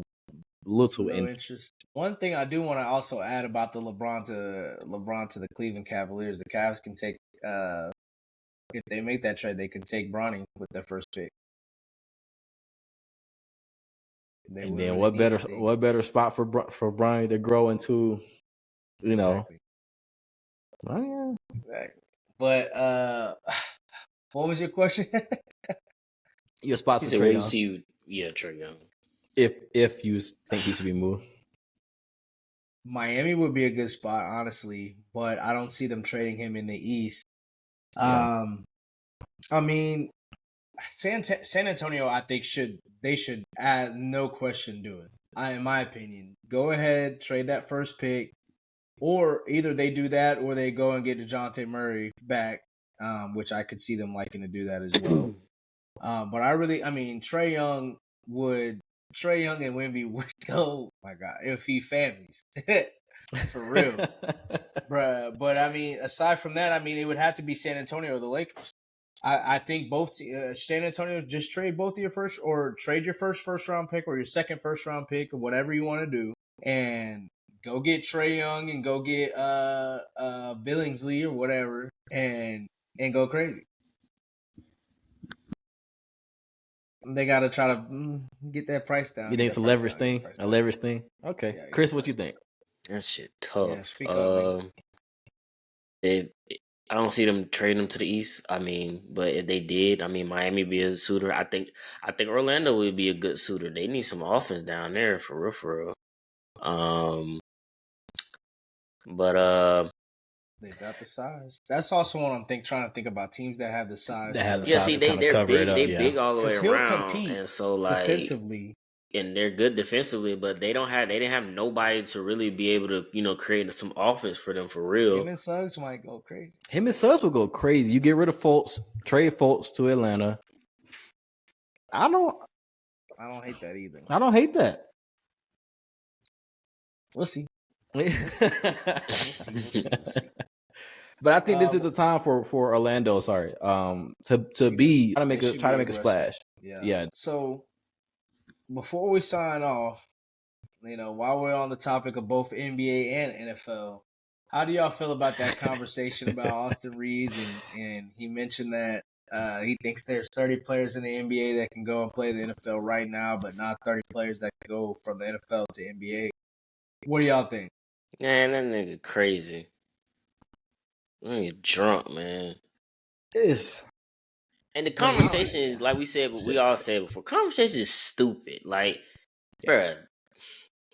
little interest. One thing I do want to also add about the LeBron to the Cleveland Cavaliers, the Cavs can take if they make that trade, they can take Bronny with their first pick. And then what better spot for Bronny to grow into, Exactly. Oh, yeah. Exactly. But what was your question? Your spots for Trae Young. Trae Young. If you think he should be moved. Miami would be a good spot, honestly, but I don't see them trading him in the East. Yeah. I mean, San Antonio, I think they should add no question do it. In my opinion, go ahead, trade that first pick, or either they do that or they go and get DeJounte Murray back, which I could see them liking to do that as well. But Trae Young and Wemby would go. My God, it would feed families for real, bruh. But I mean, aside from that, it would have to be San Antonio or the Lakers. I think both San Antonio just trade both of your first, or trade your first round pick or your second first round pick or whatever you want to do, and go get Trae Young and go get Billingsley or whatever, and go crazy. They got to try to get that price down. You think it's a leverage thing? A leverage thing? Okay. Yeah, Chris, what you think? That shit tough. Yeah, speak up, I don't see them trading them to the East. But if they did, Miami be a suitor. I think Orlando would be a good suitor. They need some offense down there for real. But they've got the size. That's also what I'm trying to think about teams that have the size. They're big. They big all the way around. He'll compete and so like defensively and they're good defensively, but they didn't have nobody to really be able to create some offense for them for real. Him and Suggs might go crazy. Him and Suggs will go crazy. You get rid of Fultz, trade Fultz to Atlanta. I don't hate that either. I don't hate that. We'll see. We'll see. But I think this is a time for Orlando. Sorry, to try to make a splash. Yeah. So before we sign off, while we're on the topic of both NBA and NFL, how do y'all feel about that conversation about Austin Reeves? And he mentioned that he thinks there's 30 players in the NBA that can go and play the NFL right now, but not 30 players that can go from the NFL to NBA. What do y'all think? Man, that nigga crazy. That nigga drunk, man. And the conversation is, like we said, but we all said before, conversation is stupid. Like, bruh,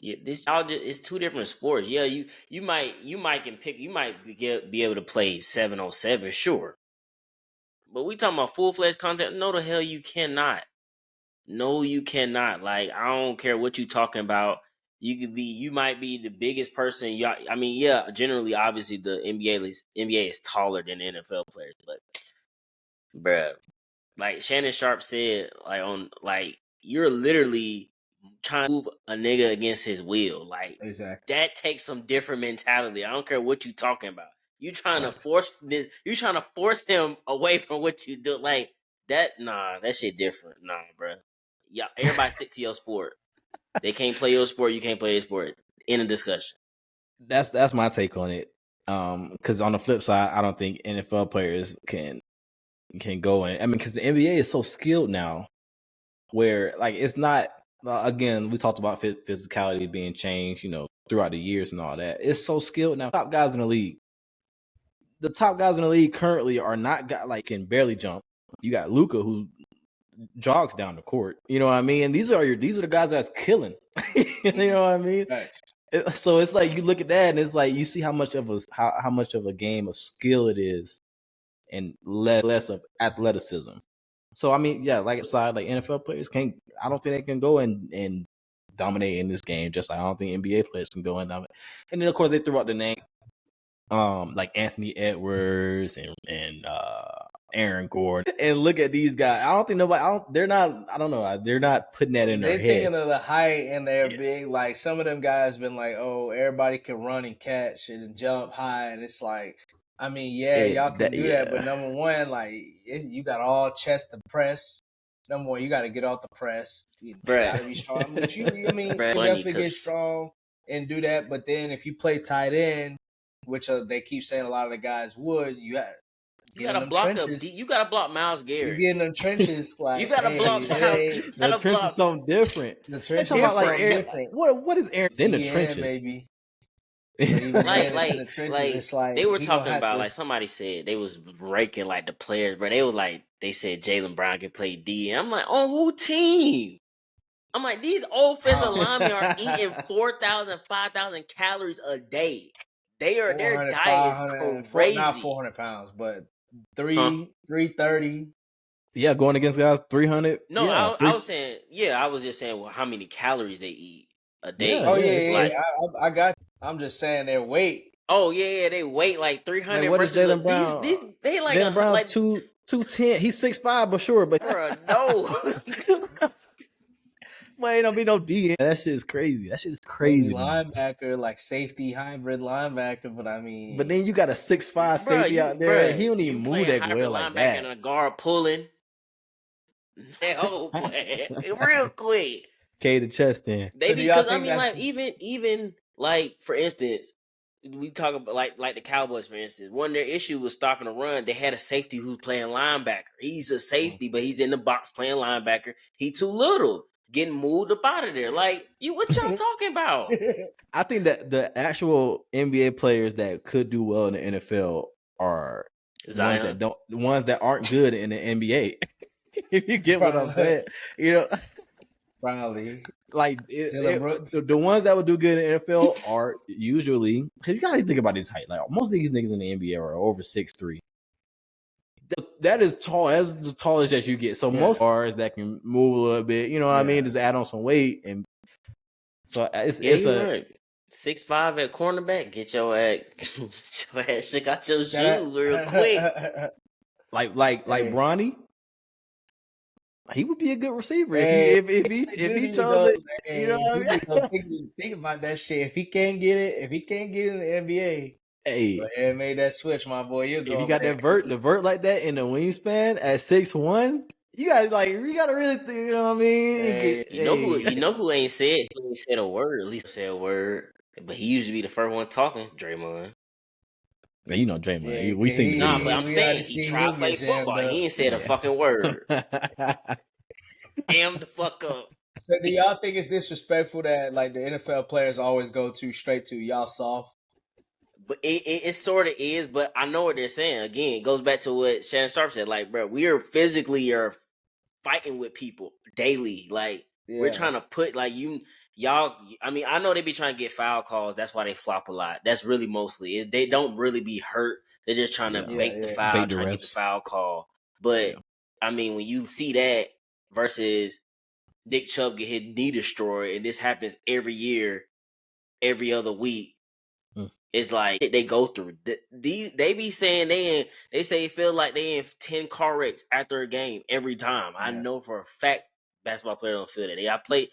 it's two different sports. Yeah, you might be able to play 7-on-7, sure. But we talking about full-fledged content. No, the hell you cannot. No, you cannot. Like, I don't care what you talking about. You might be the biggest person. Generally, obviously, the NBA is taller than the NFL players, but bruh, like Shannon Sharp said, you're literally trying to move a nigga against his will. Like, exactly. That takes some different mentality. I don't care what you talking about. You trying to force this. You trying to force him away from what you do. Like that. Nah, that shit different. Nah, bruh. Yeah, everybody stick to your sport. They can't play your sport. You can't play their sport. End of discussion. That's my take on it. Because on the flip side, I don't think NFL players can go in. Because the NBA is so skilled now, where like it's not. Again, we talked about physicality being changed, throughout the years and all that. It's so skilled now. Top guys in the league. The top guys in the league currently are not can barely jump. You got Luka who jogs down the court. You know what I mean? And these are the guys that's killing. You know what I mean? Right. So it's like you look at that and it's like you see how much of a game of skill it is, and less of athleticism. So I mean, yeah, like NFL players can't. I don't think they can go and dominate in this game. Just like I don't think NBA players can go and dominate. And then of course they threw out the name, like Anthony Edwards and Aaron Gordon. And look at these guys. I don't think nobody. They're not. I don't know. They're not putting that in their head. They're thinking of the height and they're big. Like some of them guys been like, oh, everybody can run and catch and jump high, and it's like. I mean, y'all can do that, but number one, like you got all chest to press. Number one, you got to get off the press. You got to be strong. But you definitely get strong and do that. But then if you play tight end, which they keep saying a lot of the guys would, you got to block you got to block Myles Garrett. You get in them trenches, like you got to block. The trench is something different. The trench is something different. What is Aaron in the trenches? Maybe. They were talking about like somebody said they was ranking like the players, but they said Jaylen Brown can play D, and I'm like, on who team? I'm like, these offensive linemen are eating 4,000, 5,000 calories a day. Their diet is crazy. Not 400 pounds, but 330. Yeah, going against guys 300. No, yeah, I was saying, I was just saying, well, how many calories they eat a day? I got. I'm just saying their weight. Oh yeah, they weight like 300. Like, what is Jaylen Brown? They like Jaylen Brown 210. He's 6'5", but sure, but no. Man, ain't don't be no D. That shit is crazy. Maybe linebacker, like safety hybrid linebacker, but I mean. But then you got a 6'5" safety out there. He don't even move that well like that. And a guard pulling. Oh boy, real quick. K the chest in. Because I mean, like even like for instance, we talk about like the Cowboys, for instance. One of their issue was stopping the run. They had a safety who's playing linebacker. He's a safety, but he's in the box playing linebacker. He too little, getting moved up out of there. Like, what y'all talking about? I think that the actual NBA players that could do well in the NFL are the ones that aren't good in the NBA. If you get what I'm saying, Probably. Like the ones that would do good in the NFL are usually, because you gotta think about his height. Like most of these niggas in the NBA are over 6'3". that is tall. That's the tallest that you get. So most bars that can move a little bit, you know what I mean? Just add on some weight, and so it's right. 6'5" at cornerback. Get your ass shake out your shoe real quick. like Bronny. He would be a good receiver if he chose it. You know what I mean? Think about that shit. If he can't get it in the NBA, go ahead and make that switch, my boy. You'll go. If you got the vert like that in the wingspan at 6'1", you gotta really think, you know what I mean? You know who ain't said a word, at least said a word, but he usually be the first one talking, Draymond. You know Draymond. We seen the but I'm saying he tried to play football. He ain't said a fucking word. Damn the fuck up. So do y'all think it's disrespectful that like the NFL players always go straight to y'all soft? But it sort of is, but I know what they're saying. Again, it goes back to what Shannon Sharp said. Like, bro, we are physically fighting with people daily. Like, we're trying to put like y'all. I mean, I know they be trying to get foul calls. That's why they flop a lot. That's really mostly it. They don't really be hurt. They're just trying to make the foul, trying to get the foul call. But I mean, when you see that versus Nick Chubb get his knee destroyed, and this happens every year, every other week. It's like they go through. They be saying they say it feel like they in 10 car wrecks after a game every time. I know for a fact basketball players don't feel that. Y'all play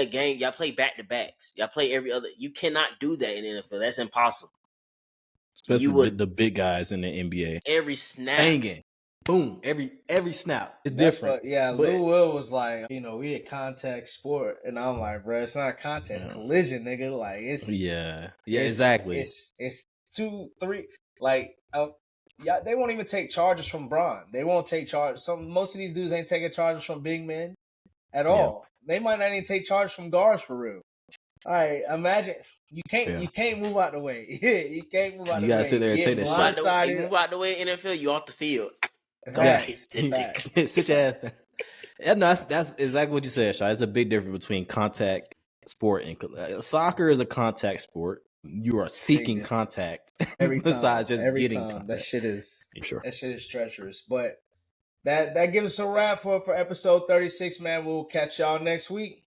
a game. Y'all play back to backs. Y'all play every other. You cannot do that in the NFL. That's impossible. Especially the big guys in the NBA. Every snap, banging, boom. Every snap is different. Lou Will was like, we a contact sport, and I'm like, bro, it's not a contact, it's collision, nigga. Like it's exactly. It's 2, 3, like they won't even take charges from Bron. They won't take charges. Most of these dudes ain't taking charges from big men at all. They might not even take charges from guards for real. All right, imagine you can't move out the way. You can't move out the way. You gotta sit there and take that shot. You move out the way, NFL, you off the field. Sit your ass down. No, that's exactly what you said, Shai. It's a big difference between contact sport and soccer is a contact sport. You are seeking contact every time. Besides just getting time. Contact. That shit is treacherous. But that gives us a wrap for episode 36, man. We'll catch y'all next week.